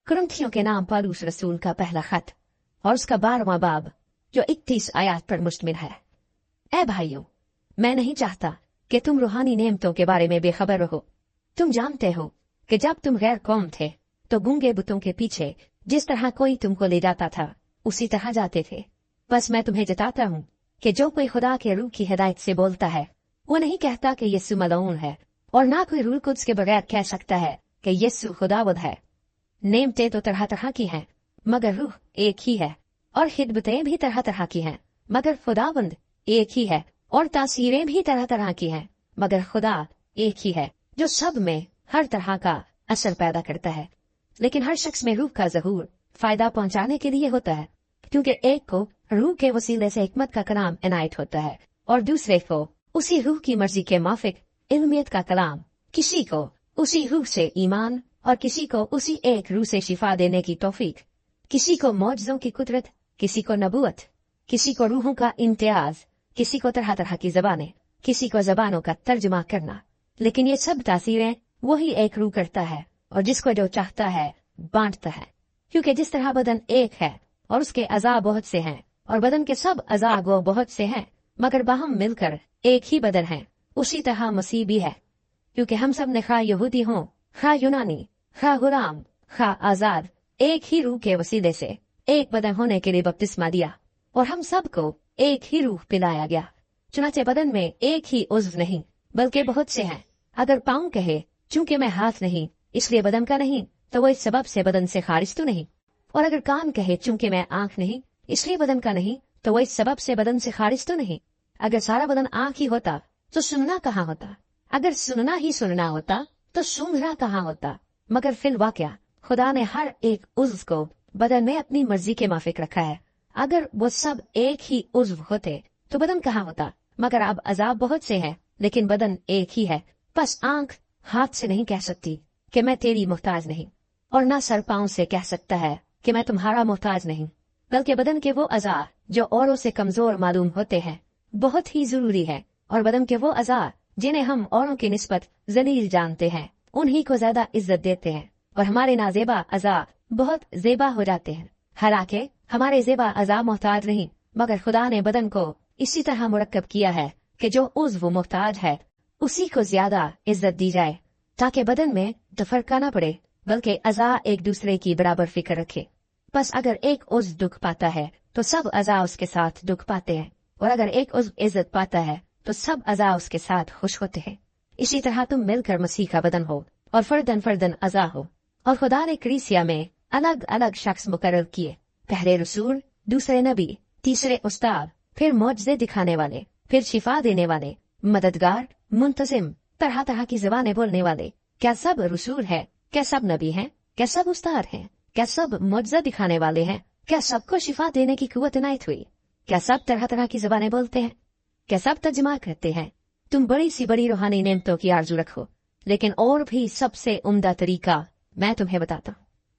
कुरिन्थियों के नाम पौलुस रसूल का पहला खत और उसका 12वां बाब जो 31 आयत पर मुश्तमिल है। ऐ भाइयों, मैं नहीं चाहता कि तुम रूहानी नेमतों के बारे में बेखबर रहो। तुम जानते हो कि जब तुम गैर कौम थे तो गूंगे बुतों के पीछे जिस तरह कोई तुमको ले जाता था उसी तरह जाते थे। बस मैं तुम्हें जताता हूँ कि जो कोई खुदा के रूह की हिदायत से बोलता है वो नहीं कहता कि यीशु मलऊन है, और ना कोई रूह कुद्स के बगैर कह सकता है कि यीशु खुदावंद है। नेमतें तो तरह तरह की हैं, मगर रूह एक ही है, और खिदमतें भी तरह तरह की हैं, मगर खुदावंद एक ही है, और तासीरें भी तरह तरह की हैं, मगर खुदा एक ही है, जो सब में हर तरह का असर पैदा करता है। लेकिन हर शख्स में रूह का ज़हूर फायदा पहुंचाने के लिए होता है, क्योंकि एक को रूह के वसीले से हिकमत का कलाम इनायत होता है और दूसरे को उसी रूह की मर्जी के माफिक इल्मियत का कलाम, किसी को उसी रूह से ईमान और किसी को उसी एक रूह से शिफा देने की तौफीक, किसी को मौजज़ों की कुदरत, किसी को नबूवत, किसी को रूहों का इम्तियाज, किसी को तरह तरह की जबानें, किसी को जबानों का तर्जुमा करना। लेकिन ये सब तासीरें वही एक रूह करता है, और जिसको जो चाहता है बांटता है। क्योंकि जिस तरह बदन एक है और उसके अज़ा बहुत से हैं, और बदन के सब अज़ा वो बहुत से हैं, मगर बाहम मिलकर एक ही बदन है, उसी तरह मसीह भी है। क्योंकि हम सब ने खा यहूदी हों, खा यूनानी, खा गुलाम, खा आजाद, एक ही रूह के वसीले से एक बदन होने के लिए बपतिस्मा दिया, और हम सबको एक ही रूह पिलाया गया। चुनाचे बदन में एक ही उज़्व नहीं बल्कि बहुत से हैं। अगर पाँव कहे चूंकि मैं हाथ नहीं इसलिए बदन का नहीं, तो वो इस सबब से बदन से खारिज तो नहीं। और अगर कान कहे चूंकि मैं आंख नहीं इसलिए बदन का नहीं, तो वो इस सबब से बदन से खारिज तो नहीं। अगर सारा बदन आंख ही होता तो सुनना कहाँ होता? अगर सुनना ही सुनना होता तो सूंघना कहाँ होता? मगर फिल वाकया खुदा ने हर एक उज़्व को बदन में अपनी मर्जी के माफिक रखा है। अगर वो सब एक ही उज़्व होते तो बदन कहाँ होता? मगर अब अजाब बहुत से हैं, लेकिन बदन एक ही है। बस आंख हाथ से नहीं कह सकती कि मैं तेरी मोहताज नहीं, और ना सर पाँव से कह सकता है कि मैं तुम्हारा मोहताज नहीं, बल्कि बदन के वो अज़ा जो औरों से कमजोर मालूम होते हैं बहुत ही जरूरी है, और बदन के वो अज़ा जिन्हें हम औरों की निस्बत जलील जानते हैं उन्हीं को ज्यादा इज्जत देते हैं, और हमारे नाजेबा अज़ा बहुत जेबा हो जाते हैं। हालांकि हमारे जेबा अज़ा मोहताज नहीं, मगर खुदा ने बदन को इसी तरह मुरक्कब किया है कि जो उज़्व मोहताज है उसी को ज्यादा इज्जत दी जाए, ताकि बदन में तफरका न पड़े बल्कि अज़ा एक दूसरे की बराबर फिक्र रखे। बस अगर एक उज़्व दुख पाता है तो सब अज़ा उसके साथ दुख पाते हैं, और अगर एक उज़्व इज्जत पाता है तो सब अज़ा उसके साथ खुश होते हैं। इसी तरह तुम मिलकर मसीह का बदन हो और फर्दन फर्दन अज़ा हो। और खुदा ने कलीसिया में अलग अलग शख्स मुकर्रर किए, पहले रसूल, दूसरे नबी, तीसरे उस्ताद, फिर मौजज़े दिखाने वाले, फिर शिफा देने वाले, मददगार, मुंतजिम, तरह तरह की ज़बानें बोलने वाले। क्या सब रसूल है? क्या सब नबी हैं? क्या सब उस्ताद हैं? क्या सब मौजज़ा दिखाने वाले हैं? क्या सबको शिफा देने की कुव्वत इनायत हुई? क्या सब तरह तरह की ज़बानें बोलते हैं? क्या सब तर्जुमा करते हैं? तुम बड़ी सी बड़ी रूहानी नेमतों की आरजू रखो, लेकिन और भी सबसे उम्दा तरीका मैं तुम्हें बताता हूँ।